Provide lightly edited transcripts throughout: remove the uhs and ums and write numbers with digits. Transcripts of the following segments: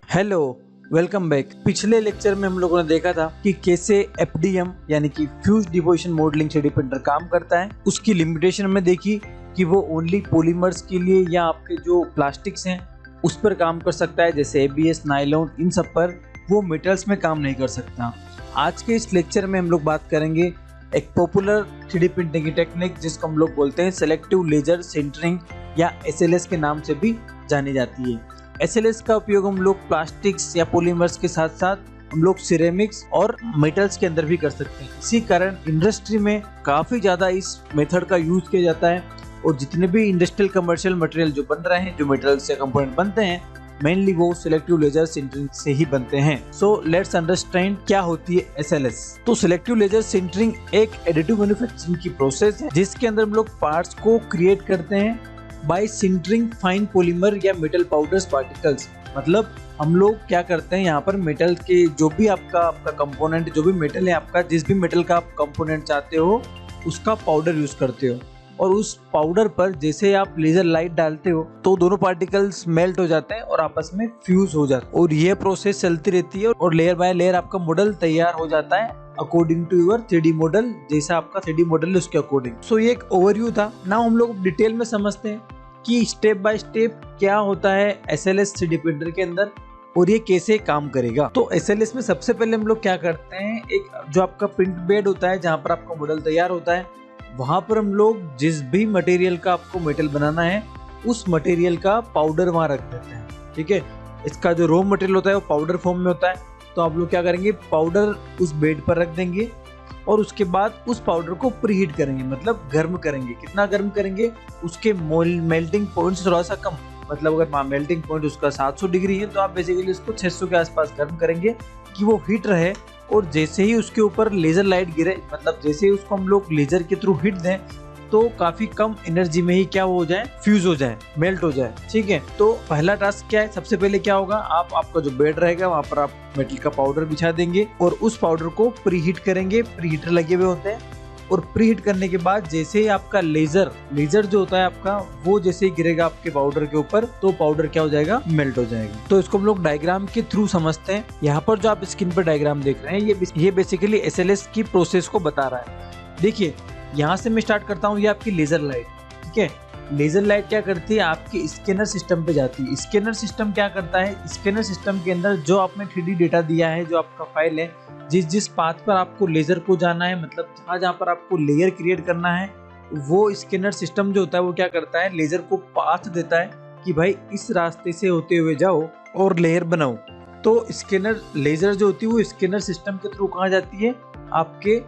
Hello, welcome back. पिछले lecture में हम लोगों ने देखा था कि कैसे एफडीएम यानी कि fuse deposition modelling 3D printer काम करता है। उसकी लिमिटेशन हमने देखी कि वो ओनली पॉलीमर्स के लिए या आपके जो प्लास्टिक्स हैं उस पर काम कर सकता है, जैसे एबीएस, नायलॉन, इन सब पर। वो मेटल्स में काम नहीं कर सकता। आज के इस लेक्चर में हम लोग बात करेंगे एक पॉपुलर 3D प्रिंटिंग की टेक्निक जिसको हम लोग बोलते हैं सेलेक्टिव लेजर सिंटरिंग या SLS के नाम से भी जानी जाती है। SLS का उपयोग हम लोग प्लास्टिक्स या पॉलीमर्स के साथ साथ हम लोग सिरेमिक्स और मेटल्स के अंदर भी कर सकते हैं। इसी कारण इंडस्ट्री में काफ़ी ज़्यादा इस मेथड का यूज किया जाता है और जितने भी इंडस्ट्रियल कमर्शियल मटेरियल जो बन रहे हैं, जो मेटल्स से कंपोनेंट बनते हैं, मेनली वो सिलेक्टिव लेजर सिंटरिंग से ही बनते हैं। सो लेट्स अंडरस्टैंड क्या होती है SLS। तो सिलेक्टिव लेजर सिंटरिंग एक एडिटिव मैन्युफैक्चरिंग की प्रोसेस है जिसके अंदर हम लोग पार्ट्स को क्रिएट करते हैं बाय सिंटरिंग फाइन पॉलीमर या मेटल पाउडर्स पार्टिकल्स। मतलब हम लोग क्या करते हैं, यहाँ पर मेटल के जो भी आपका कंपोनेंट, जो भी मेटल है आपका, जिस भी मेटल का आप कंपोनेंट चाहते हो उसका पाउडर यूज करते हो और उस पाउडर पर जैसे आप लेजर लाइट डालते हो तो दोनों पार्टिकल्स मेल्ट हो जाते हैं और आपस में फ्यूज हो जाते हैं और ये प्रोसेस चलती रहती है और लेयर बाय लेयर आपका मॉडल तैयार हो जाता है according to your 3D model, जैसा आपका 3D मॉडल है उसके अकॉर्डिंग। सो ये एक ओवरव्यू था। नाउ हम लोग डिटेल में समझते हैं कि स्टेप बाय स्टेप क्या होता है SLS 3D प्रिंटर के अंदर और ये कैसे काम करेगा। तो SLS में सबसे पहले हम लोग क्या करते हैं, एक जो आपका प्रिंट बेड होता है जहाँ पर आपका मॉडल तैयार होता है, वहां पर हम लोग जिस भी मटेरियल का आपको मेटल बनाना है उस मटेरियल का पाउडर वहां रख देते हैं। ठीक है, इसका जो रॉ मटेरियल होता है वो पाउडर फॉर्म में होता है। तो आप लोग क्या करेंगे, पाउडर उस बेड पर रख देंगे और उसके बाद उस पाउडर को प्रीहीट करेंगे, मतलब गर्म करेंगे। कितना गर्म करेंगे, उसके मेल्टिंग पॉइंट से थोड़ा सा कम। मतलब अगर मेल्टिंग पॉइंट उसका 700 डिग्री है तो आप बेसिकली उसको 600 के आसपास गर्म करेंगे कि वो हीट रहे। और जैसे ही उसके ऊपर लेजर लाइट गिरे, मतलब जैसे ही उसको हम लोग लेजर के थ्रू हीट दें तो काफी कम एनर्जी में ही क्या हो जाए, फ्यूज हो जाए, मेल्ट हो जाए। ठीक है, तो पहला टास्क क्या है, सबसे पहले क्या होगा, आपका जो बेड रहेगा वहां पर आप मेटल का पाउडर बिछा देंगे और उस पाउडर को प्रीहीट करेंगे। प्रीहीटर लगे हुए होते हैं और प्रीहीट करने के बाद जैसे ही आपका लेजर जो होता है आपका, वो जैसे ही गिरेगा आपके पाउडर के ऊपर तो पाउडर क्या हो जाएगा, मेल्ट हो जाएगा। तो इसको हम लोग डायग्राम के थ्रू समझते हैं। यहाँ पर जो आप स्क्रीन पर डायग्राम देख रहे हैं ये बेसिकली SLS की प्रोसेस को बता रहा है। देखिए, यहाँ से मैं स्टार्ट करता हूँ, ये आपकी लेजर लाइट। ठीक है, लेजर लाइट क्या करती है, आपके स्कैनर सिस्टम पे जाती है। स्कैनर सिस्टम क्या करता है, स्कैनर सिस्टम के अंदर जो आपने 3D डेटा दिया है, जो आपका फाइल है, जिस पाथ पर आपको लेजर को जाना है, मतलब जहाँ पर आपको लेयर क्रिएट करना है, वो स्कैनर सिस्टम जो होता है वो क्या करता है, लेजर को पाथ देता है कि भाई इस रास्ते से होते हुए जाओ और लेयर बनाओ। तो स्कैनर लेजर जो होती है वो स्कैनर सिस्टम के थ्रू कहाँ जाती है, आपके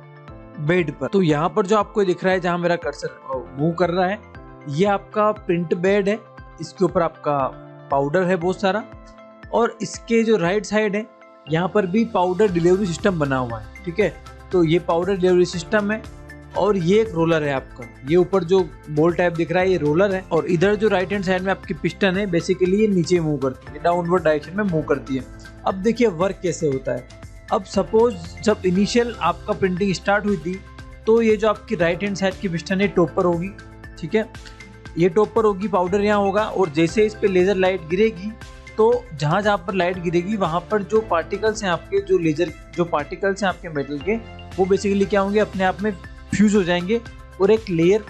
बेड पर। तो यहाँ पर जो आपको दिख रहा है, जहाँ मेरा कर्सर मूव कर रहा है, ये आपका प्रिंट बेड है। इसके ऊपर आपका पाउडर है बहुत सारा और इसके जो राइट साइड है यहाँ पर भी पाउडर डिलीवरी सिस्टम बना हुआ है। ठीक है, तो ये पाउडर डिलीवरी सिस्टम है और ये एक रोलर है आपका। ये ऊपर जो बॉल टाइप दिख रहा है ये रोलर है और इधर जो राइट हैंड साइड में आपकी पिस्टन है, बेसिकली ये नीचे मूव करती है, डाउनवर्ड डायरेक्शन में मूव करती है। अब देखिए वर्क कैसे होता है। अब सपोज जब इनिशियल आपका प्रिंटिंग स्टार्ट हुई थी तो ये जो आपकी राइट हैंड साइड की पिस्टन है टॉप पर होगी। ठीक है, ये टॉप पर होगी, पाउडर यहाँ होगा और जैसे इस पे लेजर लाइट गिरेगी तो जहाँ जहाँ पर लाइट गिरेगी वहाँ पर जो पार्टिकल्स हैं आपके, जो लेजर जो पार्टिकल्स हैं आपके मेटल के, वो बेसिकली क्या होंगे, अपने आप में फ्यूज हो जाएंगे और एक लेयर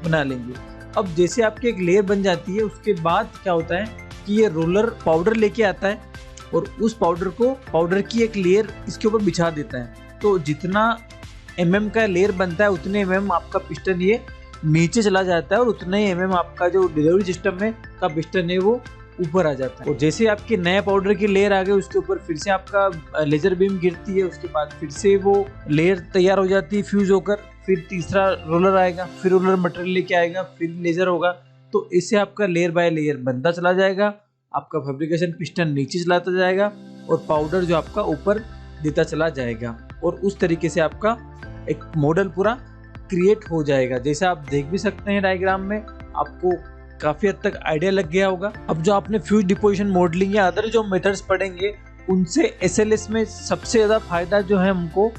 बना लेंगे। अब जैसे आपकी एक लेयर बन जाती है उसके बाद क्या होता है कि ये रोलर पाउडर लेके आता है और उस पाउडर की एक लेयर इसके ऊपर बिछा देता है। तो जितना mm का लेयर बनता है उतने mm आपका पिस्टन ये नीचे चला जाता है और उतने ही mm आपका जो डिलीवरी सिस्टम है का पिस्टन है वो ऊपर आ जाता है। और जैसे आपके नए पाउडर की लेयर आ गई उसके ऊपर फिर से आपका लेजर बीम गिरती है, उसके बाद फिर से वो लेयर तैयार हो जाती है फ्यूज होकर। फिर तीसरा रोलर आएगा, फिर रोलर मटेरियल लेके आएगा, फिर लेजर होगा। तो इससे आपका लेयर बाय लेयर बनता चला जाएगा, आपका फैब्रिकेशन पिस्टन नीचे चलाता जाएगा और पाउडर जो आपका ऊपर देता चला जाएगा और उस तरीके से आपका एक मॉडल पूरा क्रिएट हो जाएगा। जैसे आप देख भी सकते हैं डायग्राम में, आपको काफी हद तक आइडिया लग गया होगा। अब जो आपने फ्यूज डिपोजिशन मॉडलिंग या अदर जो मेथड्स पढ़ेंगे उनसे SLS में सबसे ज्यादा फायदा जो है हमको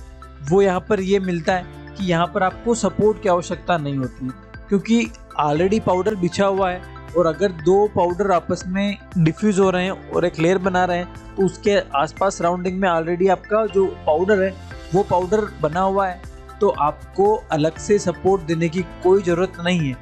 वो यहाँ पर ये मिलता है कि यहाँ पर आपको सपोर्ट की आवश्यकता नहीं होती, क्योंकि ऑलरेडी पाउडर बिछा हुआ है और अगर दो पाउडर आपस में डिफ्यूज हो रहे हैं और एक लेयर बना रहे हैं तो उसके आसपास सराउंडिंग में ऑलरेडी आपका जो पाउडर है वो पाउडर बना हुआ है, तो आपको अलग से सपोर्ट देने की कोई ज़रूरत नहीं है।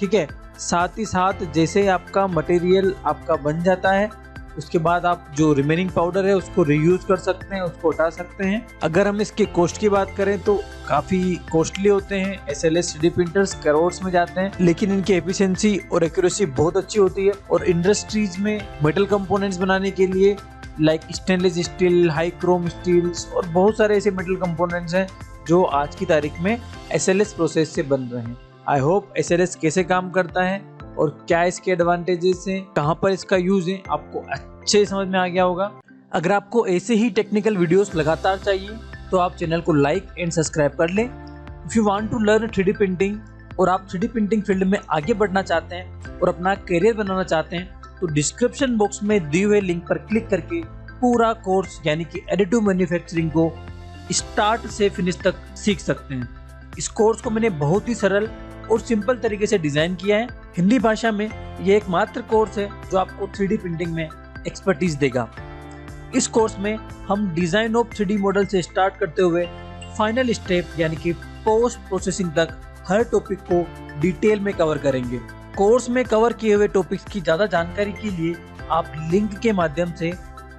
ठीक है, साथ ही साथ जैसे आपका मटेरियल आपका बन जाता है उसके बाद आप जो रिमेनिंग पाउडर है उसको रीयूज कर सकते हैं, उसको हटा सकते हैं। अगर हम इसके कॉस्ट की बात करें तो काफ़ी कॉस्टली होते हैं। SLS 3D प्रिंटर्स करोड़ में जाते हैं, लेकिन इनकी एफिशिएंसी और एक्यूरेसी बहुत अच्छी होती है। और इंडस्ट्रीज में मेटल कंपोनेंट्स बनाने के लिए like stainless steel, high chrome steels और बहुत सारे ऐसे मेटल कंपोनेंट्स हैं जो आज की तारीख में SLS प्रोसेस से बन रहे हैं। आई होप SLS कैसे काम करता है और क्या इसके एडवांटेजेस हैं, कहाँ पर इसका यूज है, आपको अच्छे समझ में आ गया होगा। अगर आपको ऐसे ही टेक्निकल वीडियोस लगातार चाहिए तो आप चैनल को लाइक एंड सब्सक्राइब कर लें। If you want to learn 3D printing और आप 3D प्रिंटिंग फील्ड में आगे बढ़ना चाहते हैं और अपना करियर बनाना चाहते हैं तो डिस्क्रिप्शन बॉक्स में दिए हुए लिंक पर क्लिक करके पूरा कोर्स यानी कि एडिटिव मैन्युफैक्चरिंग को स्टार्ट से फिनिश तक सीख सकते हैं। इस कोर्स को मैंने बहुत ही सरल और सिंपल तरीके से डिजाइन किया है। हिंदी भाषा में ये एकमात्र कोर्स है जो आपको 3D प्रिंटिंग में एक्सपर्टीज देगा। इस कोर्स में हम डिजाइन ऑफ 3D मॉडल से स्टार्ट करते हुए फाइनल स्टेप यानी कि पोस्ट प्रोसेसिंग तक हर टॉपिक को डिटेल में कवर करेंगे। कोर्स में कवर किए हुए टॉपिक्स की ज़्यादा जानकारी के लिए आप लिंक के माध्यम से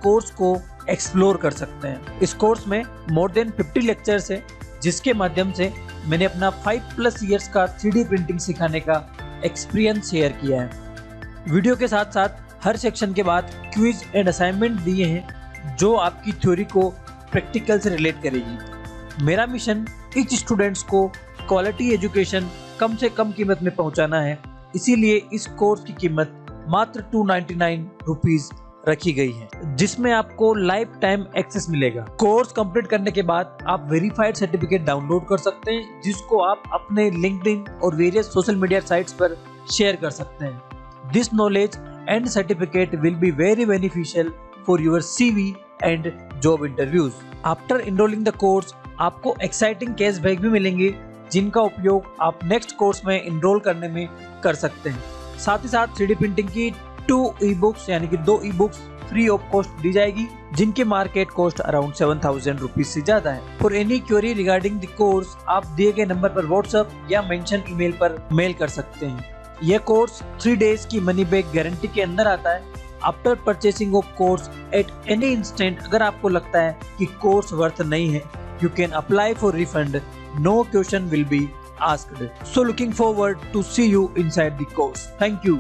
कोर्स को एक्सप्लोर कर सकते हैं। इस कोर्स में मोर देन 50 लेक्चर्स है जिसके माध्यम से मैंने अपना 5+ इयर्स का 3D प्रिंटिंग सिखाने का एक्सपीरियंस शेयर किया है। वीडियो के साथ साथ हर सेक्शन के बाद क्विज एंड असाइनमेंट दिए हैं जो आपकी थ्योरी को प्रैक्टिकल से रिलेट करेगी। मेरा मिशन ईच स्टूडेंट्स को क्वालिटी एजुकेशन कम से कम कीमत में पहुंचाना है, इसीलिए इस कोर्स की कीमत मात्र 299 रुपीज रखी गई है, जिसमें आपको लाइफ टाइम एक्सेस मिलेगा। कोर्स कंप्लीट करने के बाद आप वेरीफाइड सर्टिफिकेट डाउनलोड कर सकते हैं जिसको आप अपने लिंक्डइन और वेरियस सोशल मीडिया साइट्स पर शेयर कर सकते हैं। This knowledge and certificate will be very beneficial for your CV and job interviews. After enrolling the course आपको एक्साइटिंग कैशबैक भी मिलेंगे जिनका उपयोग आप नेक्स्ट कोर्स में एनरोल करने में कर सकते हैं। साथ ही साथ 3D प्रिंटिंग की 2 ई-बुक्स यानी कि 2 ई-बुक्स फ्री ऑफ कॉस्ट दी जाएगी जिनके मार्केट कॉस्ट अराउंड 7000 रुपीज से ज्यादा है। For any query regarding the course आप दिए गए नंबर पर व्हाट्सएप या मेंशन ईमेल पर मेल कर सकते हैं। यह कोर्स 3 डेज की मनी बैक गारंटी के अंदर आता है। After purchasing of course at any instant अगर आपको लगता है कि कोर्स वर्थ नहीं है, you can apply for refund. No question will be asked. So looking forward to see you inside the course. Thank you.